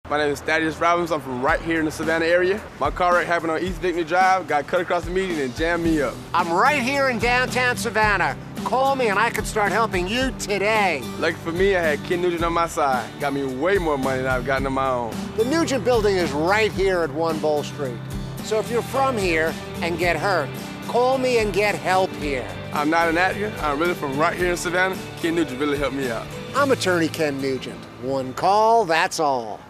My name is Thaddeus Robbins. I'm from right here in the Savannah area. My car wreck happened on East Victory Drive, got cut across the median and jammed me up. I'm right here in downtown Savannah. Call me and I can start helping you today. Lucky for me, I had Ken Nugent on my side. Got me way more money than I've gotten on my own. The Nugent building is right here at 1 Bowl Street. So if you're from here and get hurt, call me and get help here. I'm not an actor. I'm really from right here in Savannah. Ken Nugent really helped me out. I'm attorney Ken Nugent. One call, that's all.